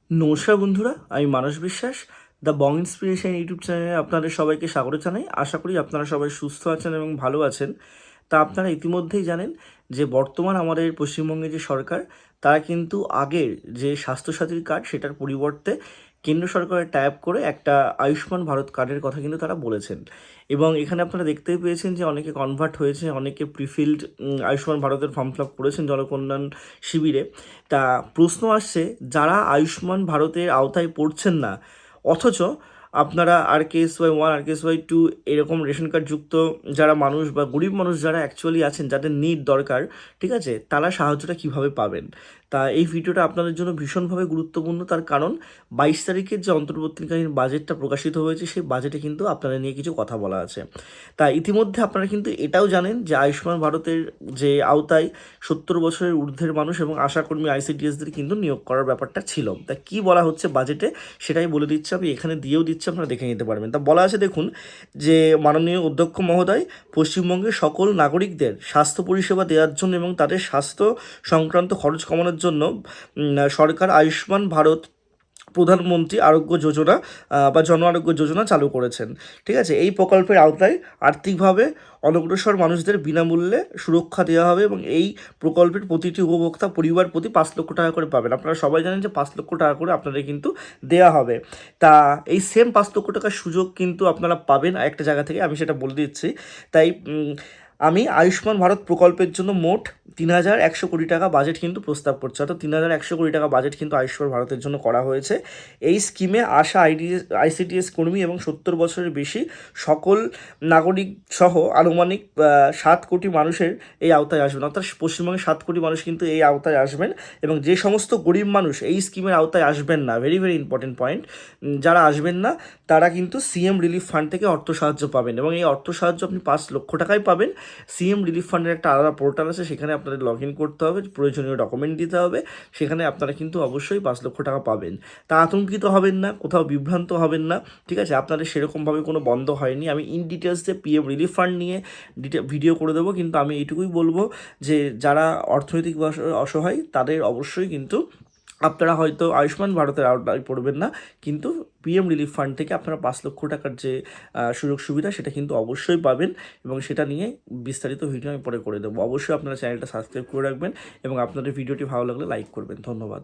নমস্কার বন্ধুরা, আমি মানস বিশ্বাস। দ্য বং ইন্সপিরেশন ইউটিউব চ্যানেলে আপনাদের সবাইকে স্বাগত জানাই। আশা করি আপনারা সবাই সুস্থ আছেন এবং ভালো আছেন। তা আপনারা ইতিমধ্যেই জানেন যে বর্তমান আমাদের পশ্চিমবঙ্গের যে সরকার, তারা কিন্তু আগের যে স্বাস্থ্যসাথীর কার্ড সেটার পরিবর্তে কেন্দ্র সরকারের টাই আপ করে একটা আয়ুষ্মান ভারত কার্ডের কথা কিন্তু তারা বলেছেন। এবং এখানে আপনারা দেখতেই পেয়েছেন যে অনেকে কনভার্ট হয়েছে, অনেকে প্রিফিল্ড আয়ুষ্মান ভারতের ফর্ম ফিল আপ করেছেন জনকল্যাণ শিবিরে। তা প্রশ্ন আসছে, যারা আয়ুষ্মান ভারতের আওতায় পড়ছেন না, অথচ আপনারা RKSY 1 RKSY 2 এরকম রেশন কার্ড যুক্ত যারা মানুষ বা গরিব মানুষ যারা অ্যাকচুয়ালি আছেন, যাদের নিড দরকার, ঠিক আছে, তারা সাহায্যটা কিভাবে পাবেন। তা এই ভিডিওটা আপনাদের জন্য ভীষণভাবে গুরুত্বপূর্ণ, তার কারণ 22 তারিখের যে অন্তর্বর্তীকালীন বাজেটটা প্রকাশিত হয়েছে, সেই বাজেটে কিন্তু আপনাদের নিয়ে কিছু কথা বলা আছে। তা ইতিমধ্যে আপনারা কিন্তু এটাও জানেন যে আয়ুষ্মান ভারতের যে আওতায় 70 বছরের ঊর্ধ্বের মানুষ এবং আশাকর্মী ICDSদের কিন্তু নিয়োগ করার ব্যাপারটা ছিল। তা কি বলা হচ্ছে বাজেটে সেটাই বলে দিচ্ছি, আমি এখানে দিয়েও দিচ্ছি, আপনারা দেখে নিতে পারবেন। তা বলা আছে দেখুন, যে মাননীয় অধ্যক্ষ মহোদয় পশ্চিমবঙ্গের সকল নাগরিকদের স্বাস্থ্য পরিষেবা দেওয়ার জন্য এবং তাদের স্বাস্থ্য সংক্রান্ত খরচ কমানোর জন্য সরকার আয়ুষ্মান ভারত প্রধানমন্ত্রী আরোগ্য যোজনা বা জন আরোগ্য যোজনা চালু করেছেন। ঠিক আছে, এই প্রকল্পের আওতায় আর্থিকভাবে অনগ্রসর মানুষদের বিনামূল্যে সুরক্ষা দেওয়া হবে এবং এই প্রকল্পের প্রতিটি উপভোক্তা পরিবার প্রতি 5 লক্ষ টাকা করে পাবেন। আপনারা সবাই জানেন যে 5 লক্ষ টাকা করে আপনাদের কিন্তু দেওয়া হবে। তা এই সেম 5 লক্ষ টাকার সুযোগ কিন্তু আপনারা পাবেন একটা জায়গা থেকে, আমি সেটা বলে দিচ্ছি। তাই আমি আয়ুষ্মান ভারত প্রকল্পের জন্য মোট 3,100 কোটি টাকা বাজেট কিন্তু প্রস্তাব করছে, অর্থাৎ 3,100 কোটি টাকা বাজেট কিন্তু আয়ুষ্মান ভারতের জন্য করা হয়েছে। এই স্কিমে আশা ICDS কর্মী এবং 70 বছরের বেশি সকল নাগরিক সহ আনুমানিক 7 কোটি মানুষের এই আওতায় আসবেন, অর্থাৎ পশ্চিমবঙ্গে 7 কোটি মানুষ কিন্তু এই আওতায় আসবেন। এবং যে সমস্ত গরিব মানুষ এই স্কিমের আওতায় আসবেন না, ভেরি ভেরি ইম্পর্টেন্ট পয়েন্ট, যারা আসবেন না তারা কিন্তু CM রিলিফ ফান্ড থেকে অর্থ সাহায্য পাবেন এবং এই অর্থ সাহায্য আপনি 5 লক্ষ টাকায় পাবেন। CM রিলিফ ফান্ডের একটা আলাদা পোর্টাল আছে, সেখানে আপনাদের লগ ইন করতে হবে, প্রয়োজনীয় ডকুমেন্ট দিতে হবে, সেখানে আপনারা কিন্তু অবশ্যই 5 লক্ষ টাকা পাবেন। তা আতঙ্কিত হবেন না, কোথাও বিভ্রান্ত হবেন না, ঠিক আছে। আপনাদের সেরকমভাবে কোনো বন্ধ হয়নি। আমি ইন ডিটেলসে PM রিলিফ ফান্ড নিয়ে ভিডিও করে দেবো, কিন্তু আমি এইটুকুই বলবো যে যারা অর্থনৈতিক অসহায় তাদের অবশ্যই কিন্তু আপনারা হয়তো আয়ুষ্মান ভারতের আওতায় পড়বেন না, কিন্তু PM রিলিফ ফান্ড থেকে আপনারা 5 লক্ষ টাকার যে সুযোগ সুবিধা সেটা কিন্তু অবশ্যই পাবেন। এবং সেটা নিয়ে বিস্তারিত ভিডিও আমি পরে করে দেবো। অবশ্যই আপনারা চ্যানেলটা সাবস্ক্রাইব করে রাখবেন এবং আপনাদের ভিডিওটি ভালো লাগলে লাইক করবেন। ধন্যবাদ।